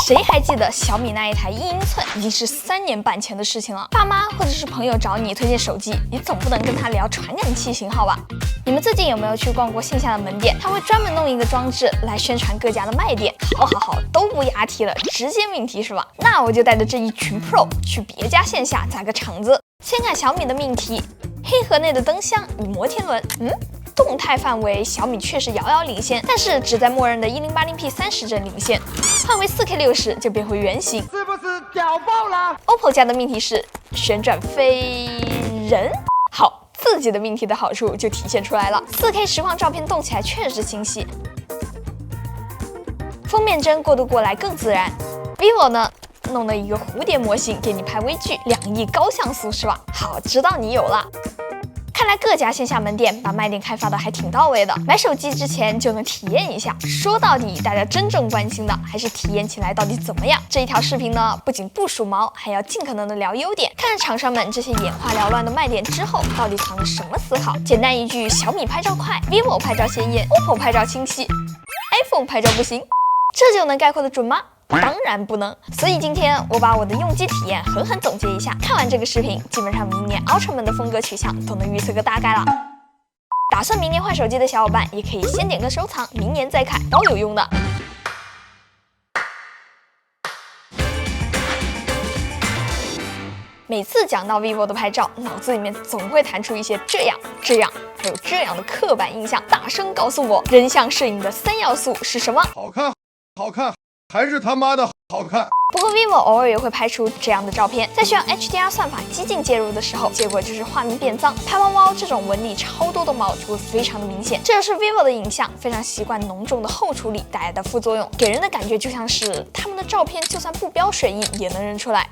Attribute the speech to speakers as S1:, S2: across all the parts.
S1: 誰還記得小米那一台1英寸已經是3年半前的事情了？爸媽或者是朋友找你推薦手机，你总不能跟他聊传感器型號吧？你们最近有没有去逛過线下的门店？他会专门弄一個裝置來宣傳各家的賣點。好，都不押題了，直接命題是吧？那我就帶着這一群 Pro 去別家線下砸個場子。先看小米的命題：黑盒內的燈箱與摩天輪。動態範圍小米確實遙遙領先，但是只在默認的 1080p 30幀領先，換為 4K 60就變回原形，
S2: 是不是屌爆了
S1: ？OPPO 家的命題是旋轉飛人。好，自己的命題的好處就體現出來了。4K 實況照片動起來確實清晰，封面幀過渡過來更自然。vivo 呢，弄了一個蝴蝶模型給你拍微距，2億高像素是吧？好，知道你有了。看来各家線下門店把賣點開發的還挺到位的，買手機之前就能體驗一下。說到底，大家真正關心的還是體驗起來到底怎麼樣。這一條視頻呢，不僅不數毛，還要盡可能的聊優點，看看廠商們這些眼花繚亂的賣點之後，到底藏了什麼思考。簡單一句，小米拍照快 ，vivo 拍照鮮豔 ，OPPO 拍照清晰 ，iPhone 拍照不行，這就能概括得準嗎？當然不能，所以今天我把我的用機體驗狠狠總結一下。看完這個視頻，基本上明年 Ultra 們的風格取向都能預測個大概了。打算明年換手機的小伙伴也可以先點個收藏，明年再看，都有用的。每次講到 vivo 的拍照，腦子裡面總會彈出一些這樣，還有這樣的刻板印象。大聲告訴我，人像攝影的3要素是什麼？
S2: 好看。還是他媽的好看。
S1: 不過 vivo 偶爾也會拍出這樣的照片，在需要 HDR 算法激進介入的時候，結果就是畫面變髒，拍猫猫這種紋理超多的猫就會非常的明顯。這就是 vivo 的影像非常習慣濃重的後處理帶來的副作用，給人的感覺就像是他們的照片就算不標水印也能認出來。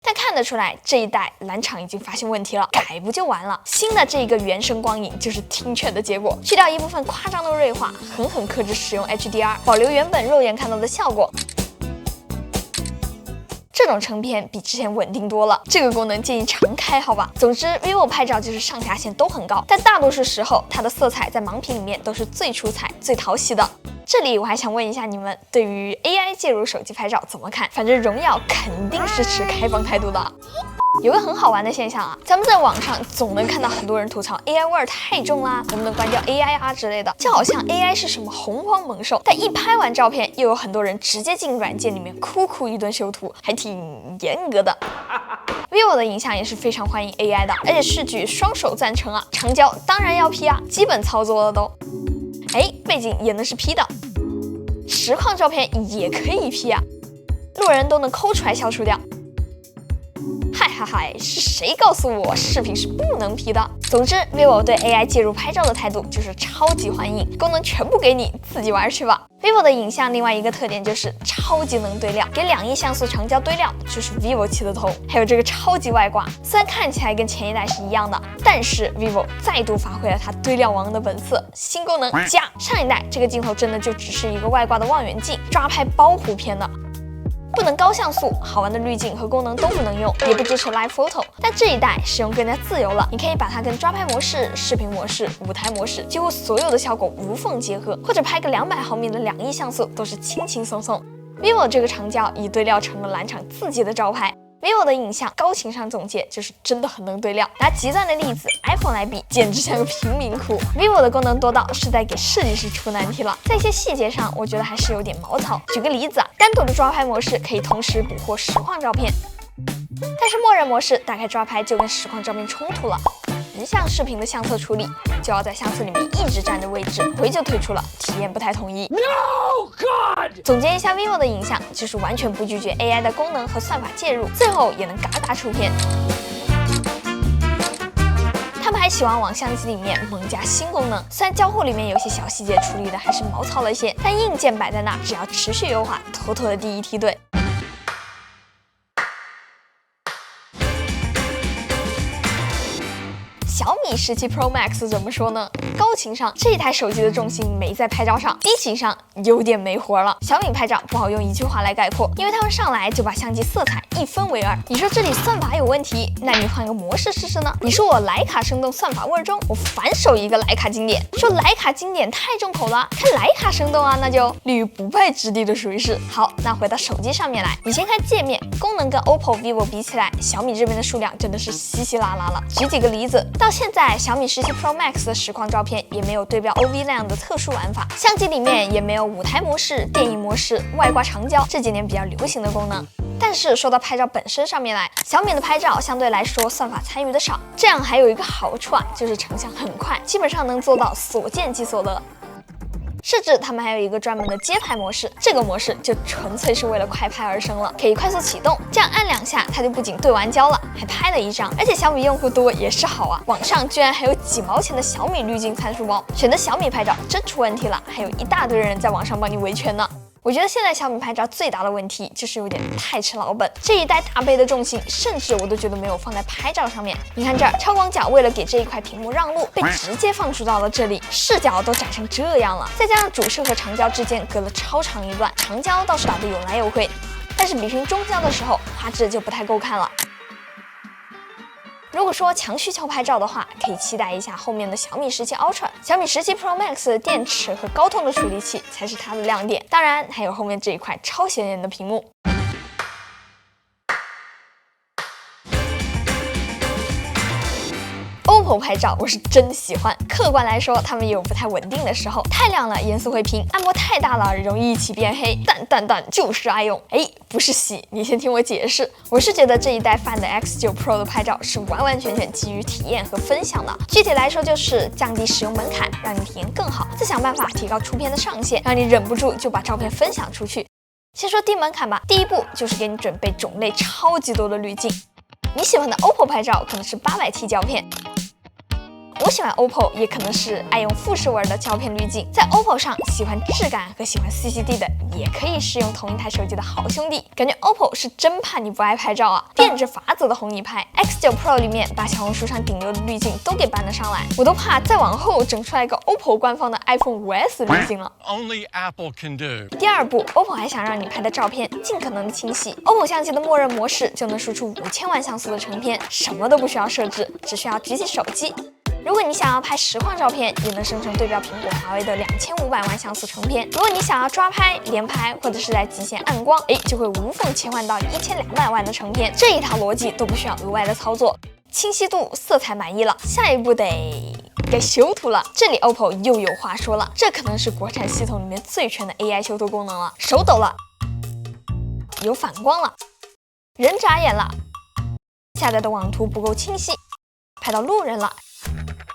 S1: 但看得出來，這一代藍廠已經發現問題了，改不就完了？新的這個原生光影就是聽勸的結果，去掉一部分誇張的銳化，狠狠克制使用 HDR， 保留原本肉眼看到的效果。這種成片比之前穩定多了，這個功能建議常開，好吧？总之 ，vivo 拍照就是上下限都很高，但大多數時候它的色彩在盲屏裡面都是最出彩、最討喜的。這裡我還想問一下你們，對於 AI 介入手機拍照怎麼看？反正榮耀肯定是持開放態度的。有個很好玩的現象啊，咱們在網上總能看到很多人吐槽 AI 味兒太重啦，能不能關掉 AI 啊之類的，就好像 AI 是什麼洪荒猛獸。但一拍完照片，又有很多人直接進軟件裡面哭一頓修圖，還挺嚴格的。vivo 的影像也是非常歡迎 AI 的，而且是舉雙手贊成啊，長焦當然要 P 啊，基本操作了都。背景也能是 P 的，實況照片也可以 P 啊，路人都能抠出來消除掉。嗨，是誰告訴我視頻是不能 P 的？總之 ，vivo 对 AI 介入拍照的態度就是超級歡迎，功能全部給你，自己玩去吧。vivo 的影像另外一個特點就是超級能對亮，給2億像素長焦對亮就是 vivo 起的頭。還有這個超級外掛，雖然看起來跟前一代是一樣的，但是 vivo 再度發揮了它對亮王的本色，新功能加。上一代這個鏡頭真的就只是一個外掛的望遠鏡，抓拍包糊片的。不能高像素，好玩的濾鏡和功能都不能用，也不支持 Live Photo。但這一代使用更加自由了，你可以把它跟抓拍模式、視頻模式、舞台模式，幾乎所有的效果無縫結合，或者拍個200毫米的2億像素都是輕輕鬆鬆。vivo 這個長焦已对料成了藍廠自己的招牌。vivo 的影像高情商總結就是真的很能对亮，拿極端的例子 iPhone 來比，簡直像個貧民窟。vivo 的功能多到是在給設計師出難題了，在一些細節上我覺得還是有點毛糙。舉個例子啊，單獨的抓拍模式可以同時捕獲實況照片，但是默認模式打開抓拍就跟實況照片衝突了。人像視頻的相册處理就要在相册裡面一直站着位置，回就退出了，體驗不太统一。
S2: No God！
S1: 總結一下 vivo 的影像，就是完全不拒絕 AI 的功能和算法介入，最後也能嘎嘎出片。他们还喜欢往相机裡面猛加新功能，雖然交互裡面有些小細節處理的還是毛糙了些，但硬件擺在那，只要持續優化，妥妥的第一梯隊。小米17 Pro Max 怎麼說呢？高情商，這台手機的重心沒在拍照上；低情商，有點沒活了。小米拍照不好用一句話來概括，因為他們上來就把相機色彩一分為二。你說這裡算法有問題，那你換個模式試試呢？你說我徠卡生動算法味重，我反手一個徠卡經典。說徠卡經典太重口了，看徠卡生动啊，那就立於不敗之地的水是。好，那回到手機上面来，你先看界面，功能跟 OPPO、vivo 比起来，小米這邊的數量真的是稀稀拉拉了。舉幾個例子，到現在小米17 Pro Max 的實況照片也沒有對標 OV 那樣的特殊玩法，相機裡面也沒有舞台模式、電影模式、外掛長焦這幾年比較流行的功能。但是說到拍照本身上面來，小米的拍照相對來說算法參與的少，這樣還有一個好處啊，就是成像很快，基本上能做到所见即所得。甚至他们还有一個專門的街拍模式，這個模式就純粹是為了快拍而生了，可以快速啟動，這樣按2下，它就不僅對完焦了，還拍了一張。而且小米用戶多也是好啊，網上居然還有幾毛錢的小米濾鏡參數包，選擇小米拍照真出問題了，還有一大堆人在網上幫你維權呢。我覺得現在小米拍照最大的問題就是有點太吃老本，這一代大杯的重心，甚至我都覺得沒有放在拍照上面。你看這兒，超廣角為了給這一塊屏幕讓路，被直接放逐到了這裡，視角都窄成這樣了。再加上主攝和長焦之間隔了超長一段，長焦倒是打得有來有回，但是比拼中焦的時候，畫質就不太夠看了。如果說強需求拍照的話，可以期待一下後面的小米17 Ultra、小米17 Pro Max 的電池和高通的處理器才是它的亮點。當然，還有後面這一塊超顯眼的屏幕。OPPO 拍照我是真喜歡，客觀來說，他們也有不太穩定的時候，太亮了顏色會平，按摩太大了容易一起變黑，但就是愛用。哎，不是洗，你先聽我解釋。我是覺得這一代 Find X9 Pro 的拍照是完完全全基於體驗和分享的，具體來說就是降低使用門檻，讓你體驗更好，再想辦法提高出片的上限，讓你忍不住就把照片分享出去。先說低門檻吧，第一步就是給你準備種類超級多的濾鏡。你喜歡的 OPPO 拍照可能是800T 膠片。我喜歡 OPPO， 也可能是愛用富士味的膠片濾鏡。在 OPPO 上，喜歡質感和喜歡 CCD 的，也可以使用同一台手機的好兄弟。感覺 OPPO 是真怕你不愛拍照啊，變着法子的哄你拍。X9 Pro 裡面把小紅書上頂流的濾鏡都給搬了上來，我都怕再往後整出來一個 OPPO 官方的 iPhone 5S 濾鏡了。
S3: Only Apple can do。
S1: 第二步 ，OPPO 還想讓你拍的照片盡可能的清晰。OPPO 相機的默認模式就能輸出5000萬像素的成片，什麼都不需要設置，只需要舉起手機。如果你想要拍實況照片，也能生成對標蘋果、華為的2500萬像素成片。如果你想要抓拍、連拍，或者是在極限暗光，就會無縫切換到1200萬的成片。這一套邏輯都不需要額外的操作，清晰度、色彩滿意了，下一步該修圖了。這裡 OPPO 又有話說了，這可能是國產系統裡面最全的 AI 修圖功能了。手抖了，有反光了，人眨眼了，下載的網圖不夠清晰，拍到路人了。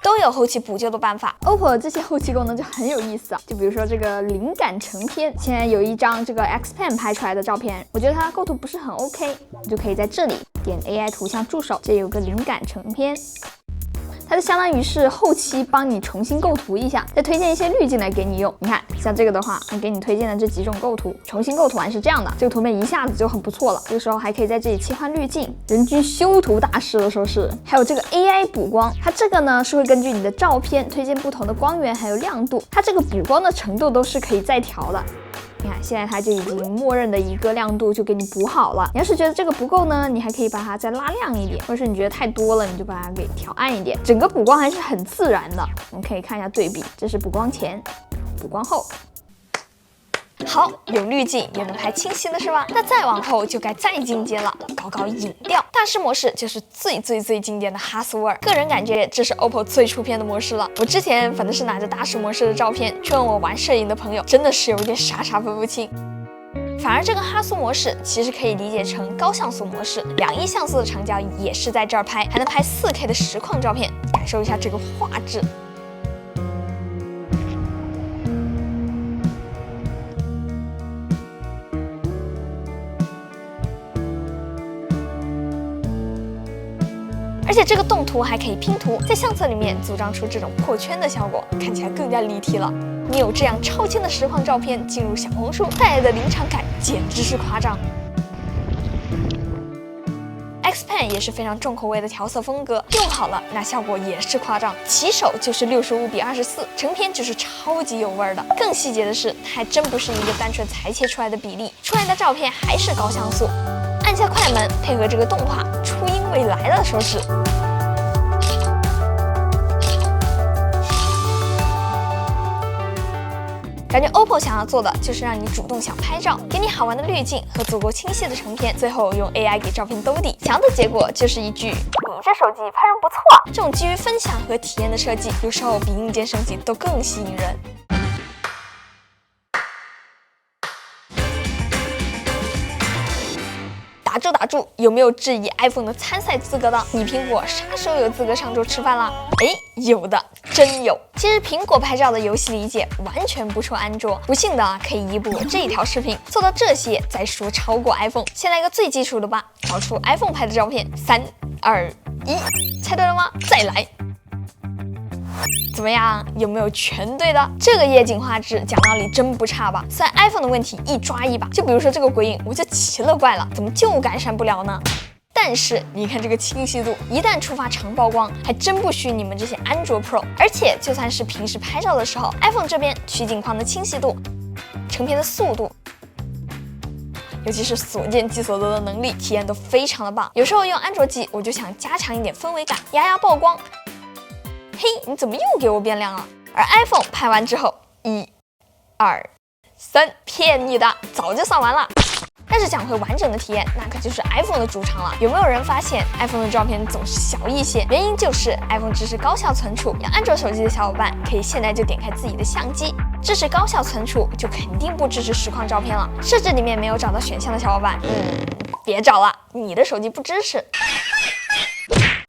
S1: 都有後期補救的辦法。OPPO 這些後期功能就很有意思啊，就比如說這個靈感成片，現在有一張這個 X Pen 拍出來的照片，我覺得它構圖不是很 OK，你就可以在這裡點 AI 圖像助手，這有個靈感成片。它就相當於是後期幫你重新構圖一下，再推薦一些濾鏡來給你用。你看，像這個的話，給你推薦的這幾種構圖，重新構圖完是這樣的，這個圖片一下子就很不錯了。這個時候還可以在這裡切換濾鏡，人均修圖大師了說是。還有這個 AI 補光，它這個呢是會根据你的照片推薦不同的光源還有亮度，它這個補光的程度都是可以再調的。你看，現在它就已經默認的一個亮度就給你補好了。你要是覺得這個不夠呢，你還可以把它再拉亮一點，或者是你覺得太多了，你就把它給調暗一點。整個補光還是很自然的。我們可以看一下對比，這是補光前，補光後。好，有濾鏡也能拍清晰的是吧？那再往後就該再進階了，搞影調。大師模式就是最經典的哈蘇味兒，個人感覺這是 OPPO 最出片的模式了。我之前反正是拿着大師模式的照片去問我玩攝影的朋友，真的是有點傻分不清。反而這個哈蘇模式其實可以理解成高像素模式，2億像素的長焦也是在這兒拍，還能拍4K 的實況照片，感受一下這個畫質。而且这個动圖還可以拼圖，在相冊裡面組裝出這種破圈的效果，看起來更加立體了。你有這樣超清的實況照片進入小紅書，帶來的臨場感簡直是誇張。X Pen 也是非常重口味的調色風格，用好了那效果也是誇張。起手就是65:24，成片就是超級有味兒的。更細節的是，它還真不是一個單純裁切出來的比例，出來的照片還是高像素。按按下快門，配合這個動畫，初音未來的手指。感覺 OPPO 想要做的就是讓你主動想拍照，給你好玩的濾鏡和足夠清晰的成片，最後用 AI 給照片兜底。想要的結果就是一句“你這手机拍人不錯”。這種基於分享和體驗的設計，有時候比硬件升級都更吸引人。打住！有沒有質疑 iPhone 的參賽資格的？你蘋果啥時候有資格上桌吃飯了？哎，有的，真有。其實蘋果拍照的遊戲理解完全不輸安卓，不信的可以移步這一條視頻，做到這些再說超過 iPhone。先來個最基礎的吧，找出 iPhone 拍的照片，3、2、1，猜对了嗎？再來。怎麼樣？有沒有全對的？這個夜景畫質講道理真不差吧？雖然 iPhone 的問題一抓一把，就比如說這個鬼影，我就奇了怪了，怎麼就改善不了呢？但是你看這個清晰度，一旦觸發長曝光，還真不虛你們這些安卓 Pro。而且就算是平時拍照的時候 ，iPhone 這邊取景框的清晰度、成片的速度，尤其是所见即所得的能力，體驗都非常的棒。有時候用安卓機，我就想加強一點氛圍感，压曝光。嘿，你怎麼又給我变亮了？而 iPhone 拍完之後，1、2、3，騙你的，早就算完了。但是講回完整的體驗，那可就是 iPhone 的主場了。有沒有人發現 iPhone 的照片總是小一些？原因就是 iPhone 支持高效存儲，用安卓手機的小伙伴可以现在就點開自己的相機，支持高效存儲就肯定不支持實況照片了。設置裡面沒有找到選項的小伙伴，別找了，你的手機不支持。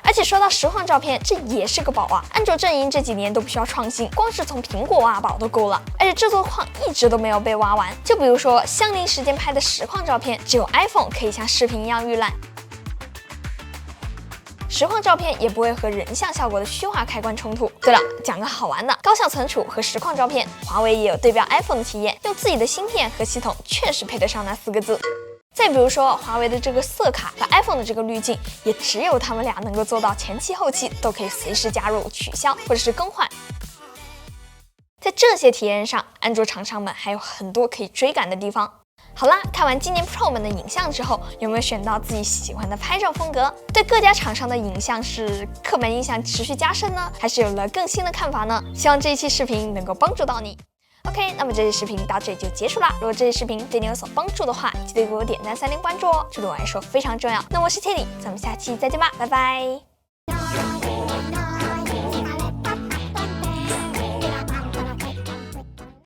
S1: 而且說到實況照片，這也是個寶啊！安卓陣營這幾年都不需要創新，光是從蘋果挖寶都夠了。而且這座礦一直都沒有被挖完。就比如說相鄰時間拍的實況照片，只有 iPhone 可以像視頻一樣預覽。實況照片也不會和人像效果的虛化開關衝突。對了，講個好玩的，高效存儲和實況照片，華為也有對標 iPhone 的體驗，用自己的芯片和系統確實配得上那4個字。再比如說，華為的這個色卡和 iPhone 的這個濾鏡，也只有他們倆能夠做到前期後期都可以隨時加入、取消或者是更換。在這些體驗上，安卓廠商們還有很多可以追趕的地方。好啦，看完今年 Pro 們的影像之後，有沒有選到自己喜歡的拍照風格？對各家廠商的影像是刻板印象持續加深呢，還是有了更新的看法呢？希望這一期視頻能夠幫助到你。OK， 那麼這期視頻到這裡就結束了。如果這期視頻對你有所幫助的話，記得給我點讚、3連關注哦，這對我來說非常重要。那我是 Tilly，咱們下期再見吧，拜拜。